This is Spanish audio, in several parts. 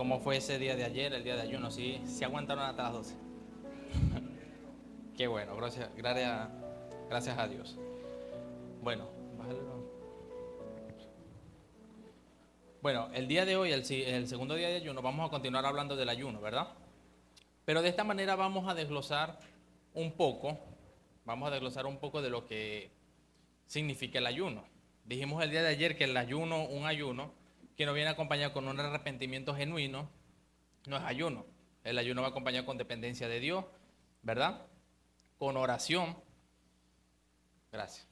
¿Cómo fue ese día de ayer, el día de ayuno? ¿Sí, sí aguantaron hasta las 12? Qué bueno, gracias a Dios. Bueno, el día de hoy, el segundo día de ayuno, vamos a continuar hablando del ayuno, ¿verdad? Pero de esta manera un poco, vamos a desglosar un poco de lo que significa el ayuno. Dijimos el día de ayer que un ayuno, que no viene acompañado con un arrepentimiento genuino, no es ayuno. El ayuno va acompañado con dependencia de Dios, ¿verdad? Con oración, gracias.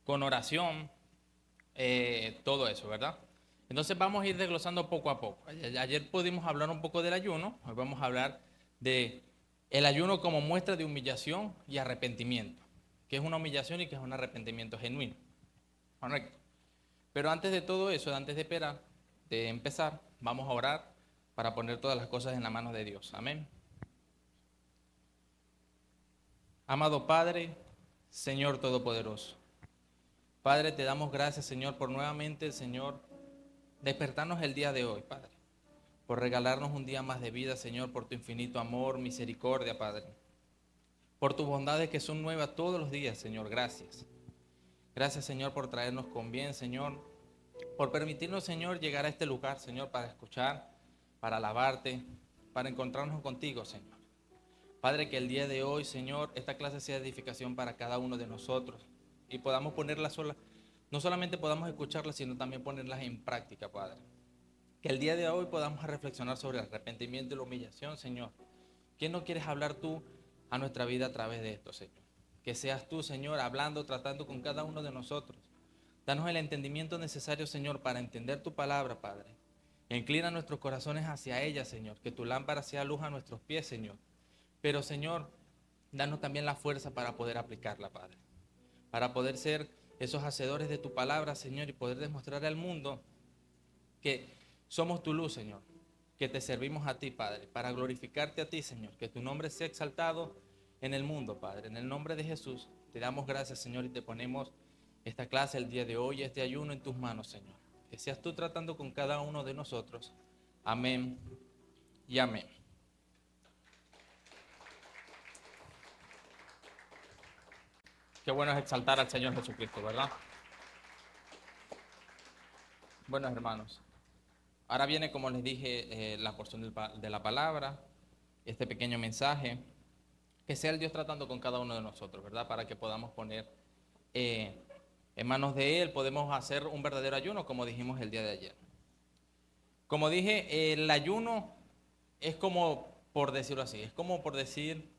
Con oración, todo eso, ¿verdad? Entonces vamos a ir desglosando poco a poco. Ayer pudimos hablar un poco del ayuno, hoy vamos a hablar de el ayuno como muestra de humillación y arrepentimiento. ¿Qué es una humillación y qué es un arrepentimiento genuino? Correcto. Pero antes de todo eso, antes de empezar, vamos a orar para poner todas las cosas en la mano de Dios. Amén. Amado Padre, Señor Todopoderoso. Padre, te damos gracias, Señor, por nuevamente, Señor, despertarnos el día de hoy, Padre. Por regalarnos un día más de vida, Señor, por tu infinito amor, misericordia, Padre. Por tus bondades que son nuevas todos los días, Señor, gracias. Gracias, Señor, por traernos con bien, Señor. Por permitirnos, Señor, llegar a este lugar, Señor, para escuchar, para alabarte, para encontrarnos contigo, Señor. Padre, que el día de hoy, Señor, esta clase sea de edificación para cada uno de nosotros y podamos ponerla sola, no solamente podamos escucharlas, sino también ponerlas en práctica, Padre. Que el día de hoy podamos reflexionar sobre el arrepentimiento y la humillación, Señor. ¿Qué no quieres hablar tú a nuestra vida a través de esto, Señor? Que seas tú, Señor, hablando, tratando con cada uno de nosotros. Danos el entendimiento necesario, Señor, para entender tu palabra, Padre. E inclina nuestros corazones hacia ella, Señor. Que tu lámpara sea luz a nuestros pies, Señor. Pero, Señor, danos también la fuerza para poder aplicarla, Padre. Para poder ser esos hacedores de tu palabra, Señor, y poder demostrar al mundo que somos tu luz, Señor. Que te servimos a ti, Padre, para glorificarte a ti, Señor. Que tu nombre sea exaltado en el mundo, Padre. En el nombre de Jesús, te damos gracias, Señor, y te ponemos esta clase el día de hoy, este ayuno en tus manos, Señor. Que seas tú tratando con cada uno de nosotros. Amén y amén. Qué bueno es exaltar al Señor Jesucristo, ¿verdad? Buenos hermanos. Ahora viene, como les dije, la porción de la palabra, este pequeño mensaje. Que sea el Dios tratando con cada uno de nosotros, ¿verdad? Para que podamos poner en manos de Él, podemos hacer un verdadero ayuno, como dijimos el día de ayer. Como dije, el ayuno es como, por decirlo así, es como por decir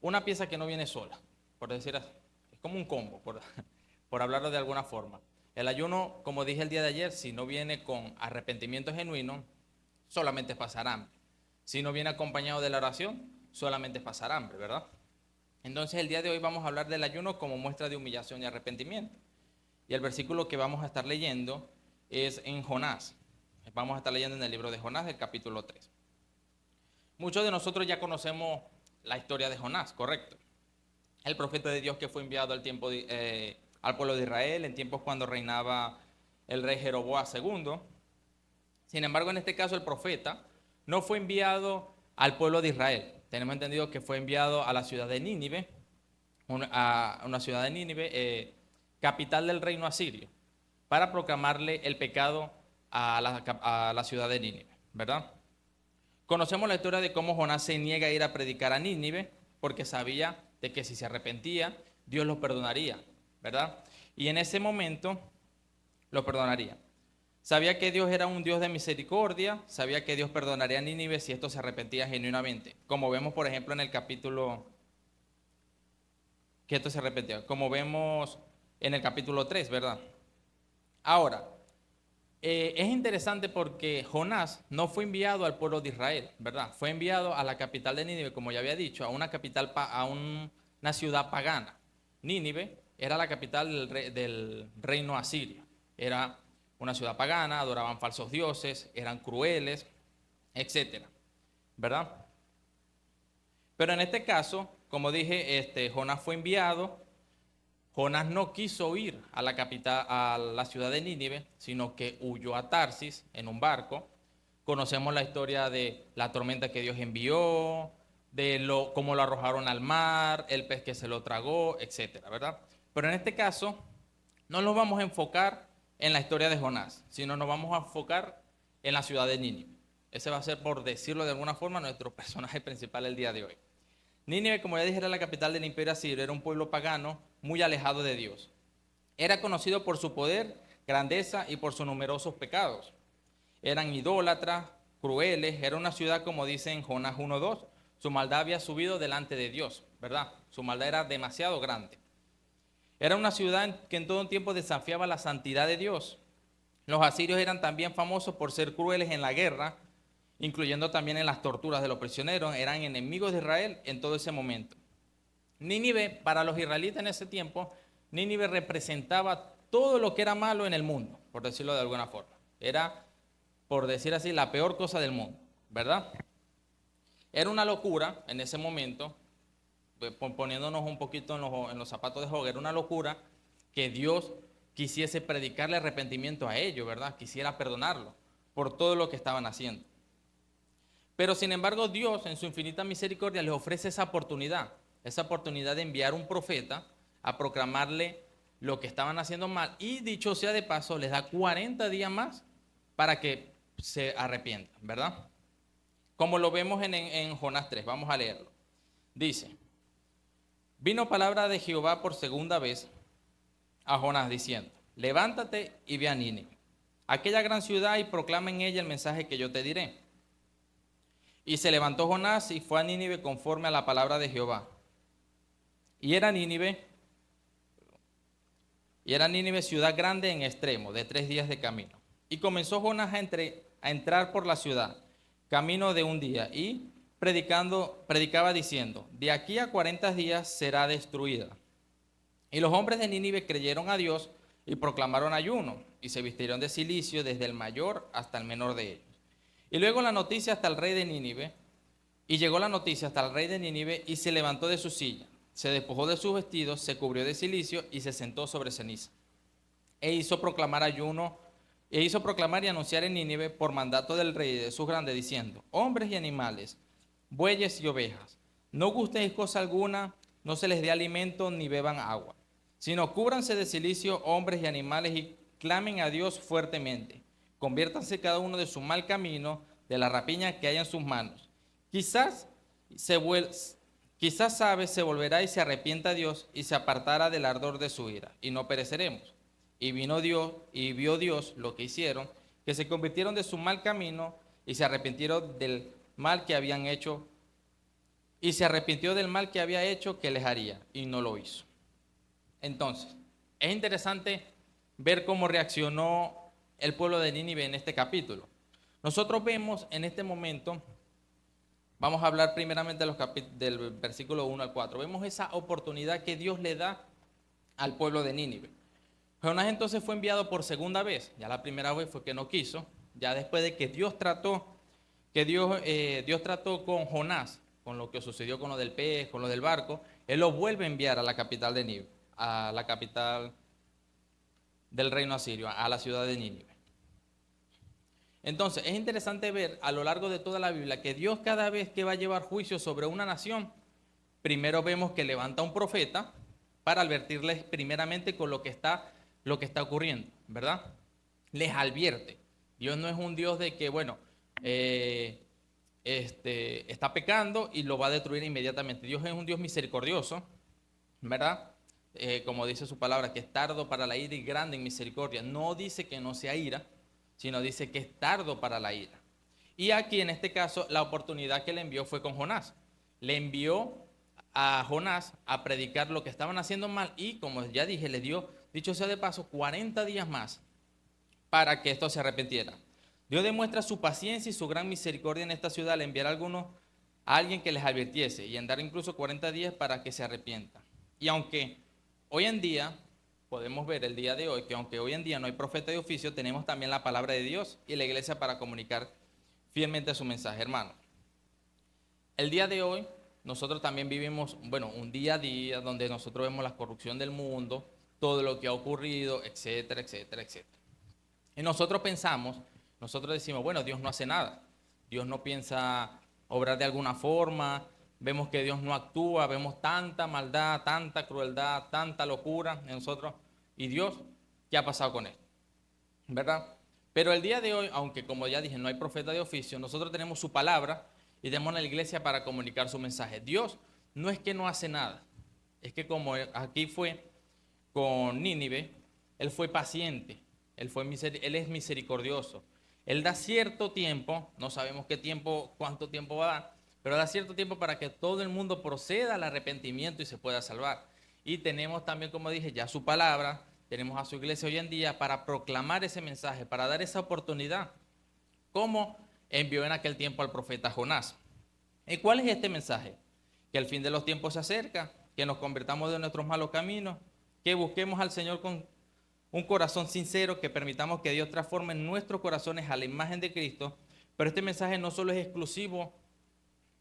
una pieza que no viene sola, por decir así. Es como un combo, por hablarlo de alguna forma. El ayuno, como dije el día de ayer, si no viene con arrepentimiento genuino, solamente es pasar hambre. Si no viene acompañado de la oración, solamente es pasar hambre, ¿verdad? Entonces el día de hoy vamos a hablar del ayuno como muestra de humillación y arrepentimiento. Y el versículo que vamos a estar leyendo es en Jonás. Vamos a estar leyendo en el libro de Jonás, el capítulo 3. Muchos de nosotros ya conocemos la historia de Jonás, ¿correcto? El profeta de Dios que fue enviado al pueblo de Israel en tiempos cuando reinaba el rey Jeroboam II. Sin embargo, en este caso el profeta no fue enviado al pueblo de Israel. Tenemos entendido que fue enviado a la ciudad de Nínive, a una ciudad de Nínive, capital del reino asirio, para proclamarle el pecado a la ciudad de Nínive, ¿verdad? Conocemos la historia de cómo Jonás se niega a ir a predicar a Nínive porque sabía de que si se arrepentía, Dios los perdonaría, ¿verdad? Y en ese momento los perdonaría. Sabía que Dios era un Dios de misericordia, sabía que Dios perdonaría a Nínive si esto se arrepentía genuinamente. Como vemos, por ejemplo, en el capítulo, que esto se arrepentía, como vemos en el capítulo 3, ¿verdad? Ahora, es interesante porque Jonás no fue enviado al pueblo de Israel, ¿verdad? Fue enviado a la capital de Nínive, como ya había dicho, a una capital, una ciudad pagana. Nínive era la capital del reino asirio. Era una ciudad pagana, adoraban falsos dioses, eran crueles, etcétera, ¿verdad? Pero en este caso, como dije, Jonás fue enviado. Jonás no quiso ir a la capital, a la ciudad de Nínive, sino que huyó a Tarsis en un barco. Conocemos la historia de la tormenta que Dios envió, cómo lo arrojaron al mar, el pez que se lo tragó, etcétera, ¿verdad? Pero en este caso, no nos vamos a enfocar en la historia de Jonás, sino nos vamos a enfocar en la ciudad de Nínive. Ese va a ser, por decirlo de alguna forma, nuestro personaje principal el día de hoy. Nínive, como ya dije, era la capital del imperio asirio, era un pueblo pagano muy alejado de Dios. Era conocido por su poder, grandeza y por sus numerosos pecados. Eran idólatras, crueles, era una ciudad, como dice en Jonás 1:2, su maldad había subido delante de Dios, ¿verdad? Su maldad era demasiado grande. Era una ciudad que en todo tiempo desafiaba la santidad de Dios. Los asirios eran también famosos por ser crueles en la guerra, incluyendo también en las torturas de los prisioneros. Eran enemigos de Israel en todo ese momento. Nínive, para los israelitas en ese tiempo, Nínive representaba todo lo que era malo en el mundo, por decirlo de alguna forma. Era, por decir así, la peor cosa del mundo, ¿verdad? Era una locura en ese momento, poniéndonos un poquito en los zapatos de Job, era una locura que Dios quisiese predicarle arrepentimiento a ellos, ¿verdad? Quisiera perdonarlo por todo lo que estaban haciendo. Pero sin embargo, Dios en su infinita misericordia les ofrece esa oportunidad de enviar un profeta a proclamarle lo que estaban haciendo mal, y dicho sea de paso, les da 40 días más para que se arrepientan, ¿verdad? Como lo vemos en Jonás 3, vamos a leerlo. Dice: vino palabra de Jehová por segunda vez a Jonás diciendo: levántate y ve a Nínive, aquella gran ciudad, y proclama en ella el mensaje que yo te diré. Y se levantó Jonás y fue a Nínive conforme a la palabra de Jehová. Y era Nínive ciudad grande en extremo, de 3 días de camino. Y comenzó Jonás a entrar por la ciudad, camino de un día, y predicaba diciendo: de aquí a 40 días será destruida. Y los hombres de Nínive creyeron a Dios y proclamaron ayuno, y se vistieron de cilicio desde el mayor hasta el menor de ellos. Y luego la noticia hasta el rey de Nínive, y llegó la noticia hasta el rey de Nínive, y se levantó de su silla, se despojó de sus vestidos, se cubrió de cilicio y se sentó sobre ceniza. E hizo proclamar y anunciar en Nínive por mandato del rey y de sus grandes, diciendo: hombres y animales, bueyes y ovejas, no gustéis cosa alguna, no se les dé alimento ni beban agua, sino cúbranse de cilicio hombres y animales, y clamen a Dios fuertemente. Conviértanse cada uno de su mal camino, de la rapiña que hay en sus manos. Quizás se volverá y se arrepienta Dios y se apartará del ardor de su ira, y no pereceremos. Y vino Dios, y vio Dios lo que hicieron, que se convirtieron de su mal camino y se arrepintieron del mal que habían hecho, y se arrepintió del mal que había hecho que les haría, y no lo hizo. Entonces, es interesante ver cómo reaccionó el pueblo de Nínive en este capítulo. Nosotros vemos en este momento, vamos a hablar primeramente del versículo 1 al 4, vemos esa oportunidad que Dios le da al pueblo de Nínive. Jonás entonces fue enviado por segunda vez. Ya la primera vez fue que no quiso. Ya después de que Dios trató con Jonás, con lo que sucedió con lo del pez, con lo del barco, Él lo vuelve a enviar a la capital de Nínive, a la capital del reino asirio, a la ciudad de Nínive. Entonces, es interesante ver a lo largo de toda la Biblia que Dios, cada vez que va a llevar juicio sobre una nación, primero vemos que levanta un profeta para advertirles primeramente con lo que está ocurriendo, ¿verdad? Les advierte. Dios no es un Dios de que, bueno, está pecando y lo va a destruir inmediatamente. Dios es un Dios misericordioso, ¿verdad? Como dice su palabra, que es tardo para la ira y grande en misericordia. No dice que no sea ira, sino dice que es tardo para la ira. Y aquí, en este caso, la oportunidad que le envió fue con Jonás. Le envió a Jonás a predicar lo que estaban haciendo mal, y, como ya dije, le dio, dicho sea de paso, 40 días más para que esto se arrepintiera. Dios demuestra su paciencia y su gran misericordia en esta ciudad al enviar a alguien que les advirtiese, y en dar incluso 40 días para que se arrepientan. Y aunque hoy en día, podemos ver el día de hoy, que aunque hoy en día no hay profeta de oficio, tenemos también la palabra de Dios y la iglesia para comunicar fielmente su mensaje, hermano. El día de hoy nosotros también vivimos, bueno, un día a día donde nosotros vemos la corrupción del mundo, todo lo que ha ocurrido, etcétera, etcétera, etcétera. Y nosotros pensamos, nosotros decimos, bueno, Dios no hace nada. Dios no piensa obrar de alguna forma. Vemos que Dios no actúa, vemos tanta maldad, tanta crueldad, tanta locura en nosotros. ¿Y Dios qué ha pasado con él? ¿Verdad? Pero el día de hoy, aunque como ya dije, no hay profeta de oficio, nosotros tenemos su palabra y tenemos la iglesia para comunicar su mensaje. Dios no es que no hace nada, es que como aquí fue con Nínive, él fue paciente, él es misericordioso. Él da cierto tiempo, no sabemos qué tiempo, cuánto tiempo va a dar, pero da cierto tiempo para que todo el mundo proceda al arrepentimiento y se pueda salvar. Y tenemos también, como dije, ya su palabra, tenemos a su iglesia hoy en día para proclamar ese mensaje, para dar esa oportunidad, como envió en aquel tiempo al profeta Jonás. ¿Y cuál es este mensaje? Que el fin de los tiempos se acerca, que nos convertamos de nuestros malos caminos, que busquemos al Señor con un corazón sincero, que permitamos que Dios transforme nuestros corazones a la imagen de Cristo. Pero este mensaje no solo es exclusivo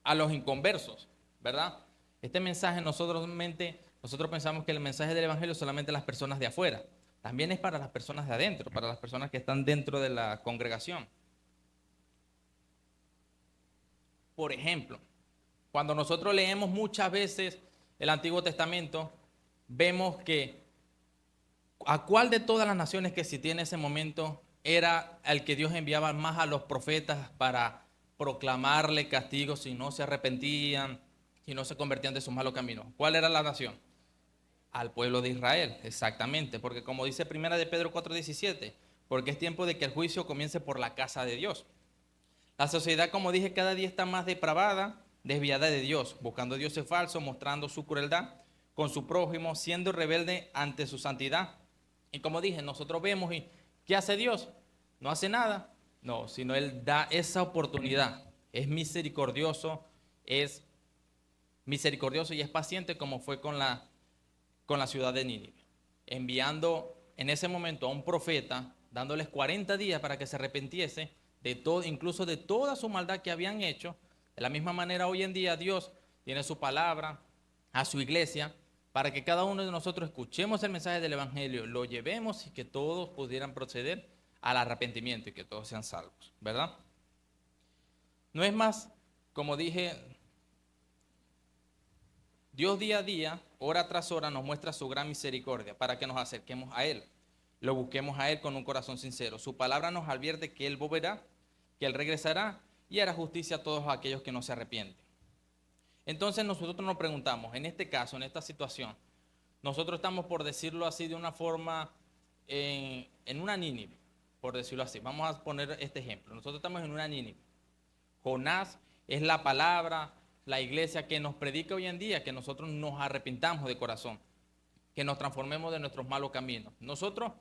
a los inconversos, ¿verdad? Este mensaje nosotros pensamos que el mensaje del Evangelio es solamente a las personas de afuera. También es para las personas de adentro, para las personas que están dentro de la congregación. Por ejemplo, cuando nosotros leemos muchas veces el Antiguo Testamento, vemos que a cuál de todas las naciones que existía en ese momento era el que Dios enviaba más a los profetas para proclamarle castigo si no se arrepentían, si no se convertían de sus malos caminos. ¿Cuál era la nación? Al pueblo de Israel, exactamente, porque como dice primera de Pedro 4:17, porque es tiempo de que el juicio comience por la casa de Dios. La sociedad, como dije, cada día está más depravada, desviada de Dios, buscando dioses falsos, mostrando su crueldad con su prójimo, siendo rebelde ante su santidad. Y como dije, nosotros vemos y ¿qué hace Dios? No hace nada, no, sino Él da esa oportunidad. Es misericordioso y es paciente como fue con la ciudad de Nínive, enviando en ese momento a un profeta, dándoles 40 días para que se arrepintiese de todo, incluso de toda su maldad que habían hecho. De la misma manera, hoy en día Dios tiene su palabra a su iglesia para que cada uno de nosotros escuchemos el mensaje del Evangelio, lo llevemos y que todos pudieran proceder al arrepentimiento y que todos sean salvos, ¿verdad? No es más, como dije, Dios día a día, hora tras hora, nos muestra su gran misericordia para que nos acerquemos a Él. Lo busquemos a Él con un corazón sincero. Su palabra nos advierte que Él volverá, que Él regresará y hará justicia a todos aquellos que no se arrepienten. Entonces nosotros nos preguntamos, en este caso, en esta situación, nosotros estamos, por decirlo así, de una forma, en una Nínive, por decirlo así. Vamos a poner este ejemplo. Nosotros estamos en una Nínive. Jonás es la palabra, la iglesia que nos predica hoy en día, que nosotros nos arrepintamos de corazón, que nos transformemos de nuestros malos caminos. Nosotros,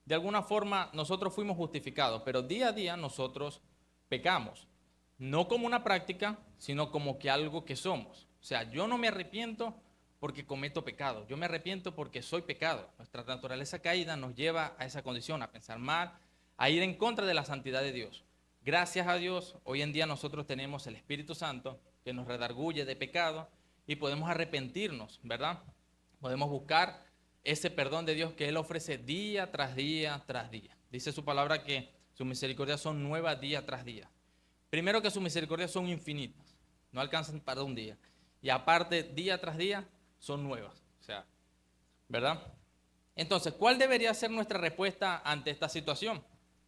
de alguna forma, nosotros fuimos justificados, pero día a día nosotros pecamos. No como una práctica, sino como que algo que somos. O sea, yo no me arrepiento porque cometo pecado. Yo me arrepiento porque soy pecado. Nuestra naturaleza caída nos lleva a esa condición, a pensar mal, a ir en contra de la santidad de Dios. Gracias a Dios, hoy en día nosotros tenemos el Espíritu Santo que nos redarguye de pecado y podemos arrepentirnos, ¿verdad? Podemos buscar ese perdón de Dios que Él ofrece día tras día tras día. Dice su palabra que sus misericordias son nuevas día tras día. Primero que sus misericordias son infinitas, no alcanzan para un día. Y aparte, día tras día, son nuevas. O sea, ¿verdad? Entonces, ¿cuál debería ser nuestra respuesta ante esta situación?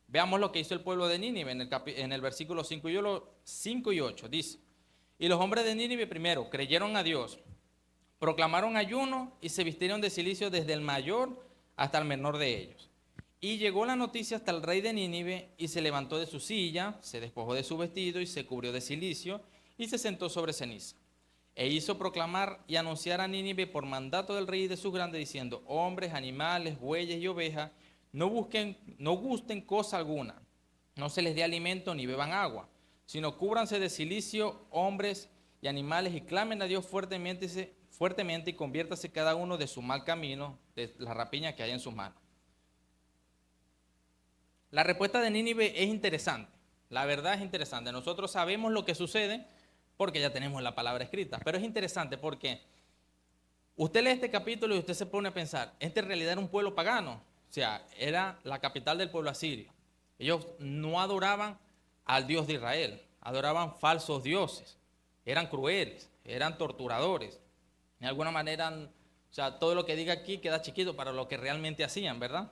Veamos lo que hizo el pueblo de Nínive en el versículo 5 y 8. Dice, y los hombres de Nínive primero creyeron a Dios, proclamaron ayuno y se vistieron de cilicio desde el mayor hasta el menor de ellos. Y llegó la noticia hasta el rey de Nínive y se levantó de su silla, se despojó de su vestido y se cubrió de cilicio y se sentó sobre ceniza. E hizo proclamar y anunciar a Nínive por mandato del rey y de sus grandes, diciendo, hombres, animales, bueyes y ovejas, no gusten cosa alguna, no se les dé alimento ni beban agua, sino cúbranse de cilicio hombres y animales y clamen a Dios fuertemente y conviértase cada uno de su mal camino, de la rapiña que hay en sus manos. La respuesta de Nínive es interesante, la verdad es interesante. Nosotros sabemos lo que sucede porque ya tenemos la palabra escrita. Pero es interesante porque usted lee este capítulo y usted se pone a pensar, este en realidad era un pueblo pagano, o sea, era la capital del pueblo asirio. Ellos no adoraban al Dios de Israel, adoraban falsos dioses, eran crueles, eran torturadores. De alguna manera, o sea, todo lo que diga aquí queda chiquito para lo que realmente hacían, ¿verdad?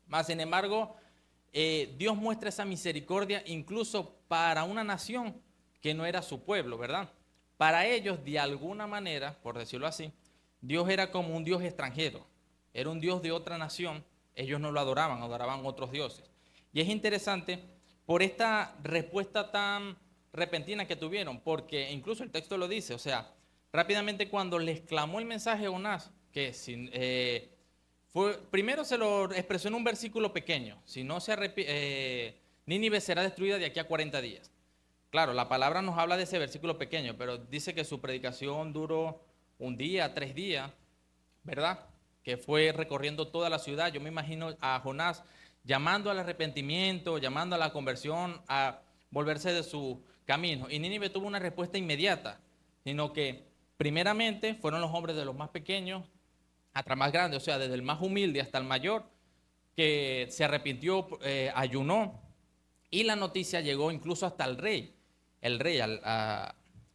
Más sin embargo, Dios muestra esa misericordia incluso para una nación que no era su pueblo, ¿verdad? Para ellos, de alguna manera, por decirlo así, Dios era como un Dios extranjero, era un Dios de otra nación, ellos no lo adoraban, adoraban otros dioses. Y es interesante por esta respuesta tan repentina que tuvieron, porque incluso el texto lo dice, o sea, rápidamente cuando les clamó el mensaje a Jonás, que primero se lo expresó en un versículo pequeño, si no se Nínive será destruida de aquí a 40 días. Claro, la palabra nos habla de ese versículo pequeño, pero dice que su predicación duró un día, 3 días, ¿verdad? Que fue recorriendo toda la ciudad. Yo me imagino a Jonás llamando al arrepentimiento, llamando a la conversión, a volverse de su camino. Y Nínive tuvo una respuesta inmediata, sino que primeramente fueron los hombres de los más pequeños hasta el más grande, o sea, desde el más humilde hasta el mayor, que se arrepintió, ayunó, y la noticia llegó incluso hasta el rey,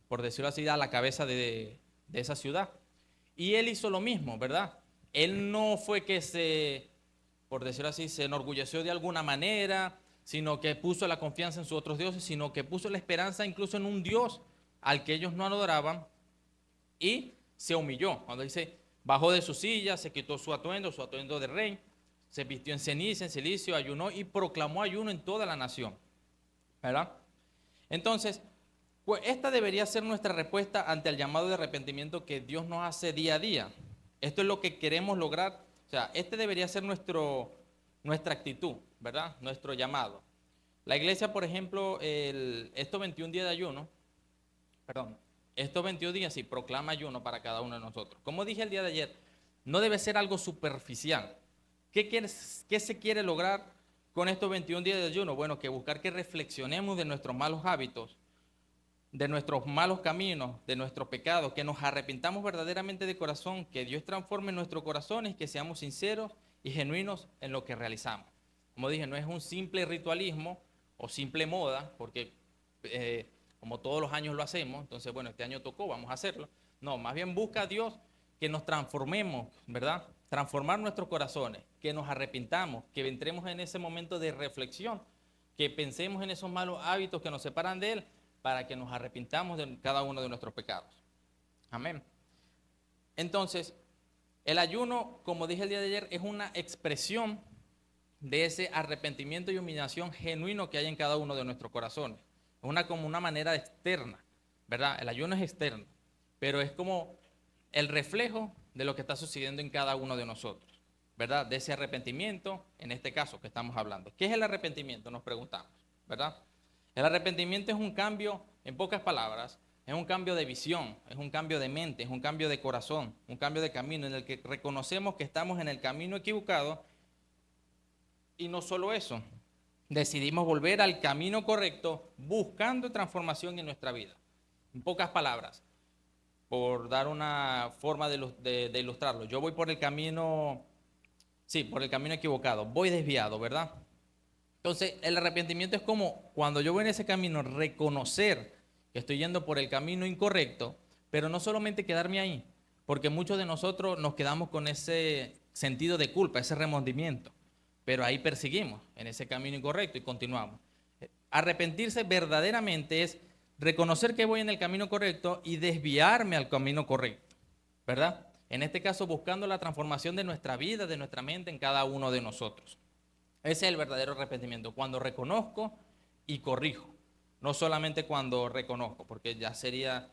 por decirlo así, a la cabeza de esa ciudad. Y él hizo lo mismo, ¿verdad? Él no fue que por decirlo así, se enorgulleció de alguna manera, sino que puso la confianza en sus otros dioses, sino que puso la esperanza incluso en un Dios al que ellos no adoraban, y se humilló. Cuando dice, bajó de su silla, se quitó su atuendo de rey, se vistió en ceniza, en cilicio, ayunó y proclamó ayuno en toda la nación, ¿verdad? Entonces, pues esta debería ser nuestra respuesta ante el llamado de arrepentimiento que Dios nos hace día a día. Esto es lo que queremos lograr. O sea, este debería ser nuestra actitud, ¿verdad? Nuestro llamado. La iglesia, por ejemplo, estos 21 días de ayuno, perdón, estos 21 días sí proclama ayuno para cada uno de nosotros. Como dije el día de ayer, no debe ser algo superficial. ¿Qué se quiere lograr con estos 21 días de ayuno? Bueno, que buscar que reflexionemos de nuestros malos hábitos, de nuestros malos caminos, de nuestros pecados, que nos arrepintamos verdaderamente de corazón, que Dios transforme nuestros corazones, que seamos sinceros y genuinos en lo que realizamos. Como dije, no es un simple ritualismo o simple moda, porque como todos los años lo hacemos, entonces bueno, este año tocó, vamos a hacerlo. No, más bien busca a Dios que nos transformemos, ¿verdad? Transformar nuestros corazones, que nos arrepintamos, que entremos en ese momento de reflexión, que pensemos en esos malos hábitos que nos separan de Él, para que nos arrepintamos de cada uno de nuestros pecados. Amén. Entonces, el ayuno, como dije el día de ayer, es una expresión de ese arrepentimiento y humillación genuino que hay en cada uno de nuestros corazones. Es como una manera externa, ¿verdad? El ayuno es externo, pero es como el reflejo de lo que está sucediendo en cada uno de nosotros, ¿verdad? De ese arrepentimiento, en este caso que estamos hablando. ¿Qué es el arrepentimiento? Nos preguntamos, ¿verdad? El arrepentimiento es un cambio, en pocas palabras, es un cambio de visión, es un cambio de mente, es un cambio de corazón, un cambio de camino en el que reconocemos que estamos en el camino equivocado, y no solo eso, decidimos volver al camino correcto buscando transformación en nuestra vida. En pocas palabras, por dar una forma de ilustrarlo, yo voy por el camino, sí, por el camino equivocado, voy desviado, ¿verdad? Entonces, el arrepentimiento es como cuando yo voy en ese camino, reconocer que estoy yendo por el camino incorrecto, pero no solamente quedarme ahí, porque muchos de nosotros nos quedamos con ese sentido de culpa, ese remordimiento, pero ahí perseguimos en ese camino incorrecto y continuamos. Arrepentirse verdaderamente es reconocer que voy en el camino correcto y desviarme al camino correcto, ¿verdad? En este caso, buscando la transformación de nuestra vida, de nuestra mente en cada uno de nosotros. Ese es el verdadero arrepentimiento, cuando reconozco y corrijo, no solamente cuando reconozco, porque ya sería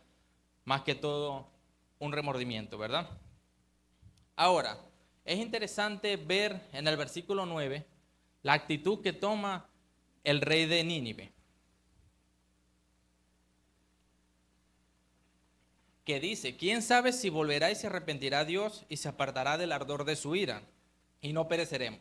más que todo un remordimiento, ¿verdad? Ahora, es interesante ver en el versículo 9 la actitud que toma el rey de Nínive, que dice, ¿quién sabe si volverá y se arrepentirá Dios y se apartará del ardor de su ira y no pereceremos?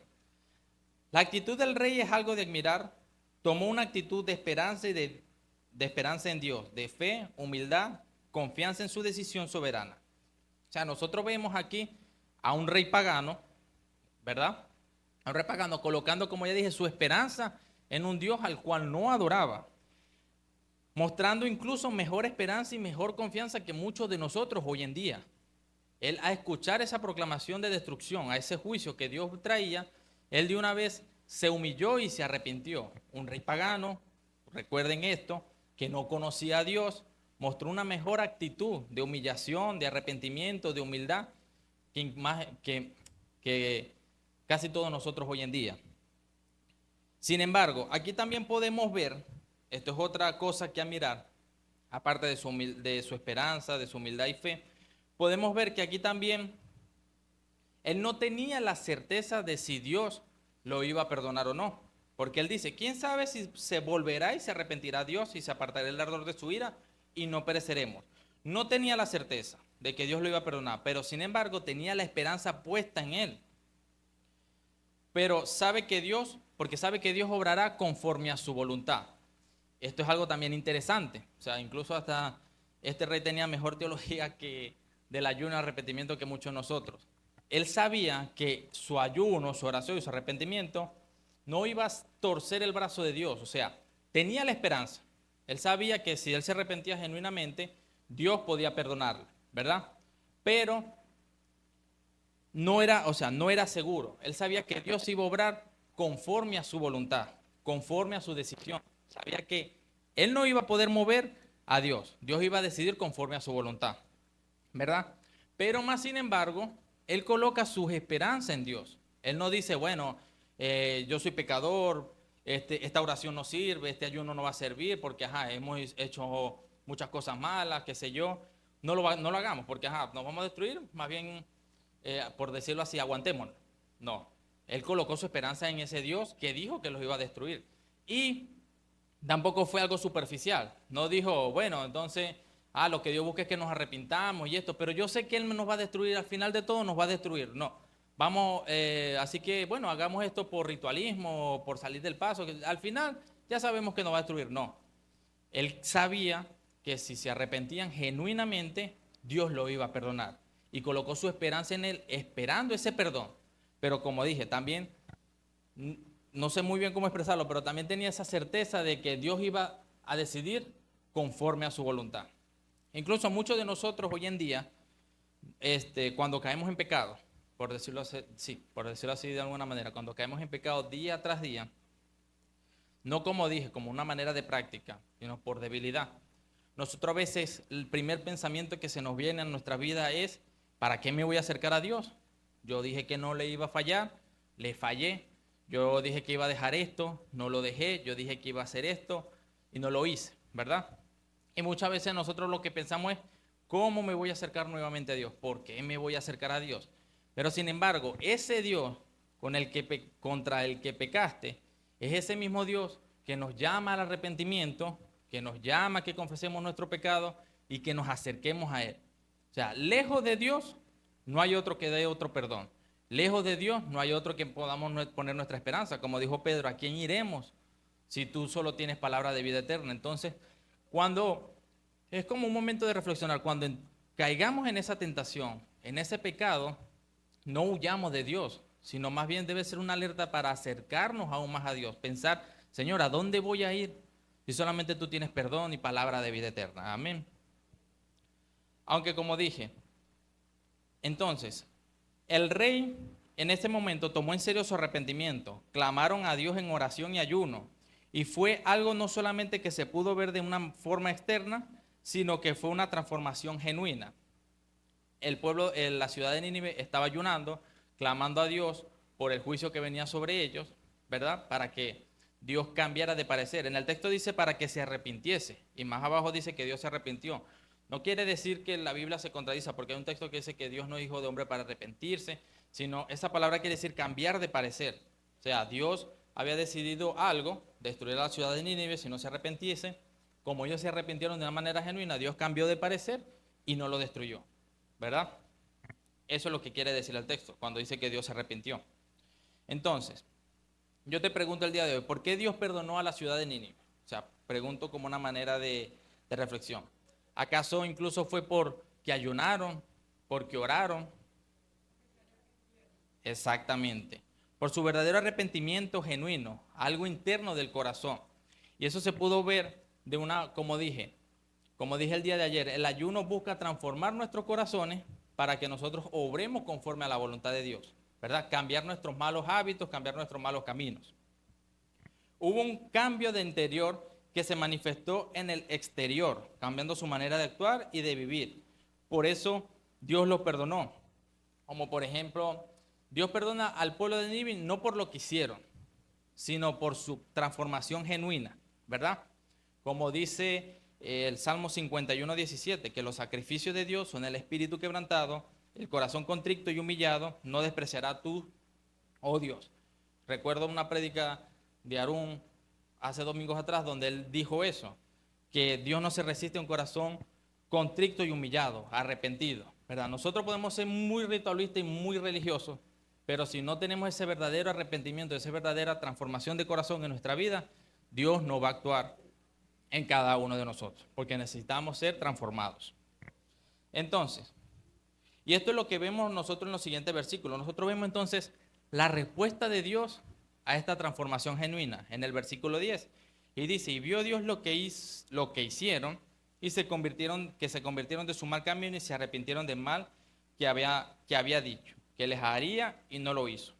La actitud del rey es algo de admirar. Tomó una actitud de esperanza y de de esperanza en Dios, de fe, humildad, confianza en su decisión soberana. O sea, nosotros vemos aquí a un rey pagano, ¿verdad? A un rey pagano colocando, como ya dije, su esperanza en un Dios al cual no adoraba, mostrando incluso mejor esperanza y mejor confianza que muchos de nosotros hoy en día. Él, a escuchar esa proclamación de destrucción, a ese juicio que Dios traía, él de una vez se humilló y se arrepintió. Un rey pagano, recuerden esto, que no conocía a Dios, mostró una mejor actitud de humillación, de arrepentimiento, de humildad, que casi todos nosotros hoy en día. Sin embargo, aquí también podemos ver, esto es otra cosa que a mirar, aparte de su esperanza, de su humildad y fe, podemos ver que aquí también él no tenía la certeza de si Dios lo iba a perdonar o no. Porque él dice, ¿quién sabe si se volverá y se arrepentirá Dios y se apartará el ardor de su ira y no pereceremos? No tenía la certeza de que Dios lo iba a perdonar, pero sin embargo tenía la esperanza puesta en él. Pero sabe que porque sabe que Dios obrará conforme a su voluntad. Esto es algo también interesante. O sea, incluso hasta este rey tenía mejor teología del ayuno y arrepentimiento que muchos de nosotros. Él sabía que su ayuno, su oración y su arrepentimiento no iba a torcer el brazo de Dios. O sea, tenía la esperanza. Él sabía que si él se arrepentía genuinamente, Dios podía perdonarle, ¿verdad? Pero no era seguro. Él sabía que Dios iba a obrar conforme a su voluntad, conforme a su decisión. Sabía que él no iba a poder mover a Dios. Dios iba a decidir conforme a su voluntad, ¿verdad? Pero más sin embargo, él coloca sus esperanzas en Dios. Él no dice, bueno, yo soy pecador, esta oración no sirve, este ayuno no va a servir porque, hemos hecho muchas cosas malas, qué sé yo. No lo hagamos porque, nos vamos a destruir, más bien, por decirlo así, aguantémonos. No, él colocó su esperanza en ese Dios que dijo que los iba a destruir. Y tampoco fue algo superficial. No dijo, bueno, entonces, lo que Dios busca es que nos arrepintamos y esto, pero yo sé que Él nos va a destruir, al final de todo nos va a destruir. No, vamos, así que, bueno, hagamos esto por ritualismo, por salir del paso, que al final ya sabemos que nos va a destruir. No, Él sabía que si se arrepentían genuinamente, Dios lo iba a perdonar. Y colocó su esperanza en Él, esperando ese perdón. Pero como dije, también no sé muy bien cómo expresarlo, pero también tenía esa certeza de que Dios iba a decidir conforme a su voluntad. Incluso muchos de nosotros hoy en día, cuando caemos en pecado, por decirlo así de alguna manera, cuando caemos en pecado día tras día, no como dije, como una manera de práctica, sino por debilidad. Nosotros a veces el primer pensamiento que se nos viene a nuestra vida es, ¿para qué me voy a acercar a Dios? Yo dije que no le iba a fallar, le fallé. Yo dije que iba a dejar esto, no lo dejé. Yo dije que iba a hacer esto y no lo hice, ¿verdad? Y muchas veces nosotros lo que pensamos es, ¿cómo me voy a acercar nuevamente a Dios? ¿Por qué me voy a acercar a Dios? Pero sin embargo, ese Dios contra el que pecaste, es ese mismo Dios que nos llama al arrepentimiento, que nos llama a que confesemos nuestro pecado y que nos acerquemos a Él. O sea, lejos de Dios no hay otro que dé otro perdón. Lejos de Dios no hay otro que podamos poner nuestra esperanza. Como dijo Pedro, ¿a quién iremos si tú solo tienes palabra de vida eterna? Entonces, cuando es como un momento de reflexionar, cuando caigamos en esa tentación, en ese pecado, no huyamos de Dios, sino más bien debe ser una alerta para acercarnos aún más a Dios. Pensar, Señor, ¿a dónde voy a ir si solamente tú tienes perdón y palabra de vida eterna? Amén. Aunque como dije, entonces, el rey en ese momento tomó en serio su arrepentimiento, clamaron a Dios en oración y ayuno, y fue algo no solamente que se pudo ver de una forma externa, sino que fue una transformación genuina. El pueblo, la ciudad de Nínive estaba ayunando, clamando a Dios por el juicio que venía sobre ellos, ¿verdad? Para que Dios cambiara de parecer. En el texto dice para que se arrepintiese, y más abajo dice que Dios se arrepintió. No quiere decir que la Biblia se contradice, porque hay un texto que dice que Dios no es hijo de hombre para arrepentirse, sino esa palabra quiere decir cambiar de parecer. O sea, Dios había decidido algo, destruir a la ciudad de Nínive si no se arrepintiese. Como ellos se arrepintieron de una manera genuina, Dios cambió de parecer y no lo destruyó, ¿verdad? Eso es lo que quiere decir el texto, cuando dice que Dios se arrepintió. Entonces, yo te pregunto el día de hoy, ¿por qué Dios perdonó a la ciudad de Nínive? sea, pregunto como una manera de reflexión. ¿Acaso incluso fue porque ayunaron, porque oraron? Exactamente. Por su verdadero arrepentimiento genuino, algo interno del corazón. Y eso se pudo ver de una, como dije el día de ayer, el ayuno busca transformar nuestros corazones para que nosotros obremos conforme a la voluntad de Dios, ¿verdad? Cambiar nuestros malos hábitos, cambiar nuestros malos caminos. Hubo un cambio de interior que se manifestó en el exterior, cambiando su manera de actuar y de vivir. Por eso Dios los perdonó. Como por ejemplo, Dios perdona al pueblo de Nínive no por lo que hicieron, sino por su transformación genuina, ¿verdad? Como dice el Salmo 51:17, que los sacrificios de Dios son el espíritu quebrantado, el corazón contrito y humillado, no despreciará tú, oh Dios. Recuerdo una prédica de Arún hace domingos atrás donde él dijo eso, que Dios no se resiste a un corazón contrito y humillado, arrepentido, ¿verdad? Nosotros podemos ser muy ritualistas y muy religiosos, pero si no tenemos ese verdadero arrepentimiento, esa verdadera transformación de corazón en nuestra vida, Dios no va a actuar en cada uno de nosotros, porque necesitamos ser transformados. Entonces, y esto es lo que vemos nosotros en los siguientes versículos. Nosotros vemos entonces la respuesta de Dios a esta transformación genuina en el versículo 10. Y dice, y vio Dios lo que hicieron y se convirtieron de su mal camino y se arrepintieron del mal que había dicho, que les haría y no lo hizo.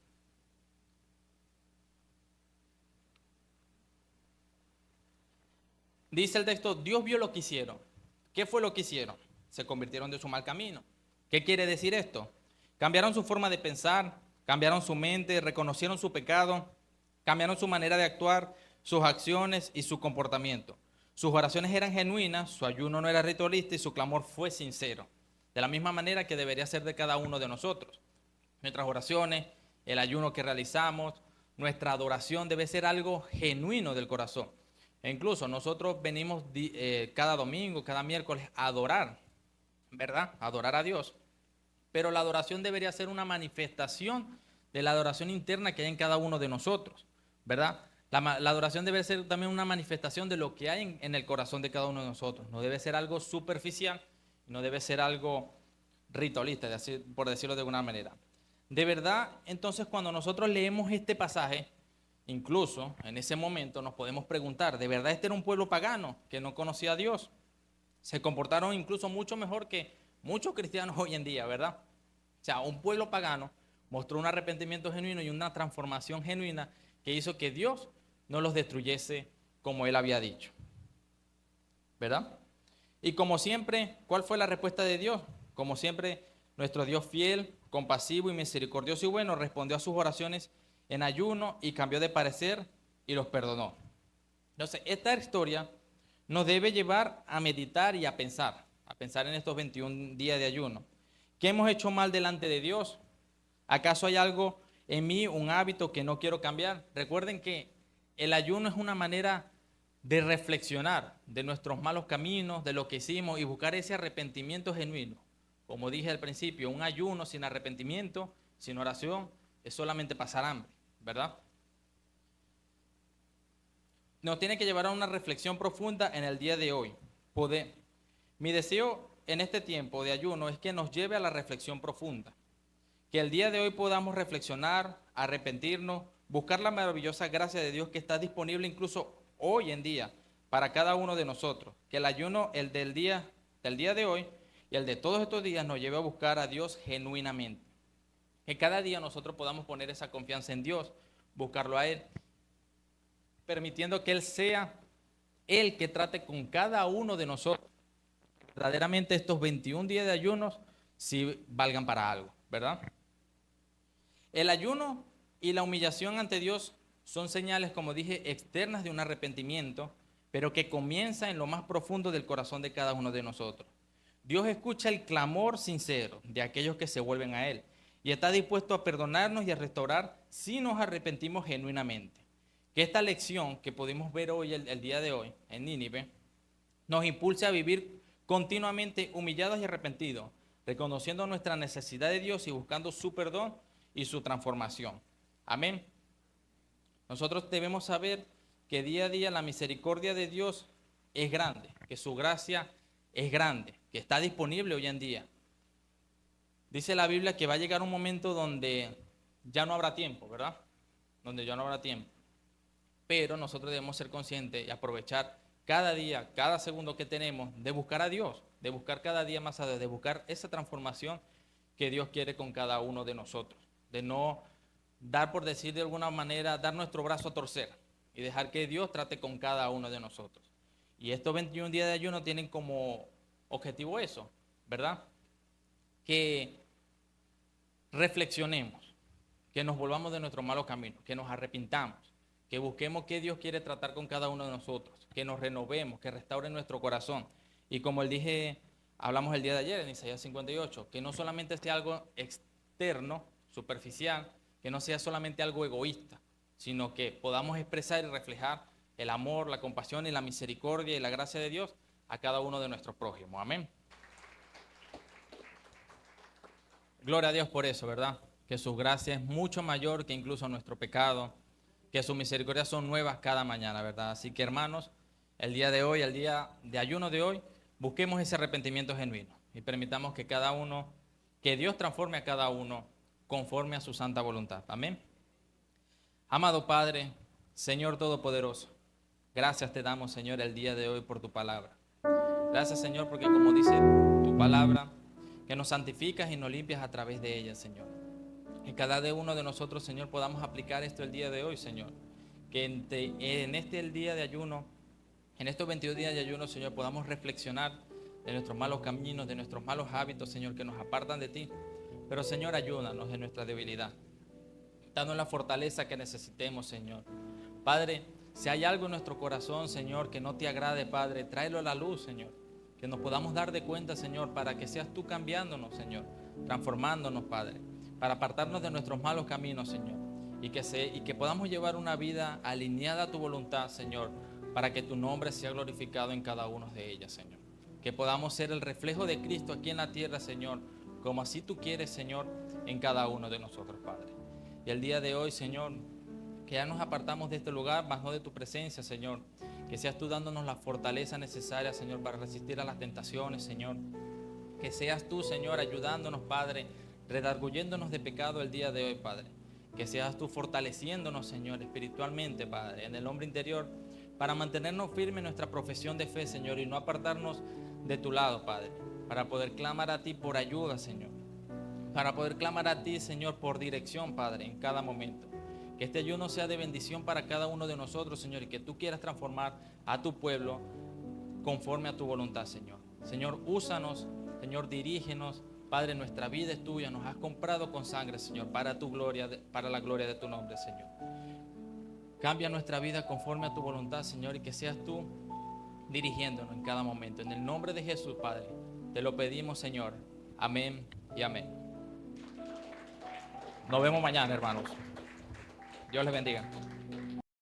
Dice el texto, Dios vio lo que hicieron. ¿Qué fue lo que hicieron? Se convirtieron de su mal camino. ¿Qué quiere decir esto? Cambiaron su forma de pensar, cambiaron su mente, reconocieron su pecado, cambiaron su manera de actuar, sus acciones y su comportamiento. Sus oraciones eran genuinas, su ayuno no era ritualista y su clamor fue sincero. De la misma manera que debería ser de cada uno de nosotros. Nuestras oraciones, el ayuno que realizamos, nuestra adoración debe ser algo genuino del corazón. E incluso nosotros venimos cada domingo, cada miércoles a adorar, ¿verdad? A adorar a Dios. Pero la adoración debería ser una manifestación de la adoración interna que hay en cada uno de nosotros, ¿verdad? La adoración debe ser también una manifestación de lo que hay en el corazón de cada uno de nosotros. No debe ser algo superficial, no debe ser algo ritualista, por decirlo de alguna manera. De verdad, entonces cuando nosotros leemos este pasaje, incluso en ese momento nos podemos preguntar, ¿de verdad este era un pueblo pagano que no conocía a Dios? Se comportaron incluso mucho mejor que muchos cristianos hoy en día, ¿verdad? O sea, un pueblo pagano mostró un arrepentimiento genuino y una transformación genuina que hizo que Dios no los destruyese como él había dicho, ¿verdad? Y como siempre, ¿cuál fue la respuesta de Dios? Como siempre, nuestro Dios fiel, compasivo y misericordioso y bueno respondió a sus oraciones en ayuno y cambió de parecer y los perdonó. Entonces, esta historia nos debe llevar a meditar y a pensar en estos 21 días de ayuno. ¿Qué hemos hecho mal delante de Dios? ¿Acaso hay algo en mí, un hábito que no quiero cambiar? Recuerden que el ayuno es una manera de reflexionar de nuestros malos caminos, de lo que hicimos y buscar ese arrepentimiento genuino. Como dije al principio, un ayuno sin arrepentimiento, sin oración, es solamente pasar hambre, ¿verdad? Nos tiene que llevar a una reflexión profunda en el día de hoy. Mi deseo en este tiempo de ayuno es que nos lleve a la reflexión profunda. Que el día de hoy podamos reflexionar, arrepentirnos, buscar la maravillosa gracia de Dios que está disponible incluso hoy en día para cada uno de nosotros. Que el ayuno, el del día de hoy y el de todos estos días nos lleve a buscar a Dios genuinamente. Que cada día nosotros podamos poner esa confianza en Dios, buscarlo a Él, permitiendo que Él sea el que trate con cada uno de nosotros. Verdaderamente estos 21 días de ayunos sí valgan para algo, ¿verdad? El ayuno y la humillación ante Dios son señales, como dije, externas de un arrepentimiento, pero que comienza en lo más profundo del corazón de cada uno de nosotros. Dios escucha el clamor sincero de aquellos que se vuelven a Él y está dispuesto a perdonarnos y a restaurar si nos arrepentimos genuinamente. Que esta lección que pudimos ver hoy, el día de hoy, en Nínive, nos impulse a vivir continuamente humillados y arrepentidos, reconociendo nuestra necesidad de Dios y buscando su perdón y su transformación. Amén. Nosotros debemos saber que día a día la misericordia de Dios es grande, que su gracia es grande, que está disponible hoy en día. Dice la Biblia que va a llegar un momento donde ya no habrá tiempo, ¿verdad? Donde ya no habrá tiempo. Pero nosotros debemos ser conscientes y aprovechar cada día, cada segundo que tenemos de buscar a Dios, de buscar cada día más a Dios, de buscar esa transformación que Dios quiere con cada uno de nosotros, de no dar, por decir de alguna manera, dar nuestro brazo a torcer y dejar que Dios trate con cada uno de nosotros. Y estos 21 días de ayuno tienen como objetivo eso, ¿verdad? Que reflexionemos, que nos volvamos de nuestro malo camino, que nos arrepintamos, que busquemos qué Dios quiere tratar con cada uno de nosotros, que nos renovemos, que restaure nuestro corazón. Y como hablamos el día de ayer en Isaías 58, que no solamente sea algo externo, superficial, que no sea solamente algo egoísta, sino que podamos expresar y reflejar el amor, la compasión y la misericordia y la gracia de Dios a cada uno de nuestros prójimos. Amén. Gloria a Dios por eso, ¿verdad? Que su gracia es mucho mayor que incluso nuestro pecado, que sus misericordias son nuevas cada mañana, ¿verdad? Así que hermanos, el día de hoy, el día de ayuno de hoy, busquemos ese arrepentimiento genuino y permitamos que cada uno, que Dios transforme a cada uno conforme a su santa voluntad. Amén. Amado Padre, Señor Todopoderoso, gracias te damos, Señor, el día de hoy por tu palabra. Gracias, Señor, porque como dice tu palabra, que nos santificas y nos limpias a través de ella, Señor. Que cada uno de nosotros, Señor, podamos aplicar esto el día de hoy, Señor. Que en este el día de ayuno, en estos 22 días de ayuno, Señor, podamos reflexionar de nuestros malos caminos, de nuestros malos hábitos, Señor, que nos apartan de ti. Pero, Señor, ayúdanos en nuestra debilidad. Danos la fortaleza que necesitemos, Señor. Padre, si hay algo en nuestro corazón, Señor, que no te agrade, Padre, tráelo a la luz, Señor. Que nos podamos dar de cuenta, Señor, para que seas tú cambiándonos, Señor, transformándonos, Padre, para apartarnos de nuestros malos caminos, Señor, y que podamos llevar una vida alineada a tu voluntad, Señor, para que tu nombre sea glorificado en cada una de ellas, Señor. Que podamos ser el reflejo de Cristo aquí en la tierra, Señor, como así tú quieres, Señor, en cada uno de nosotros, Padre. Y el día de hoy, Señor, que ya nos apartamos de este lugar, más no de tu presencia, Señor. Que seas tú dándonos la fortaleza necesaria, Señor, para resistir a las tentaciones, Señor. Que seas tú, Señor, ayudándonos, Padre, redarguyéndonos de pecado el día de hoy, Padre. Que seas tú fortaleciéndonos, Señor, espiritualmente, Padre, en el hombre interior, para mantenernos firmes en nuestra profesión de fe, Señor, y no apartarnos de tu lado, Padre. Para poder clamar a ti por ayuda, Señor. Para poder clamar a ti, Señor, por dirección, Padre, en cada momento. Que este ayuno sea de bendición para cada uno de nosotros, Señor, y que tú quieras transformar a tu pueblo conforme a tu voluntad, Señor. Señor, úsanos, Señor, dirígenos. Padre, nuestra vida es tuya, nos has comprado con sangre, Señor, para tu gloria, para la gloria de tu nombre, Señor. Cambia nuestra vida conforme a tu voluntad, Señor, y que seas tú dirigiéndonos en cada momento. En el nombre de Jesús, Padre, te lo pedimos, Señor. Amén y amén. Nos vemos mañana, hermanos. Dios les bendiga.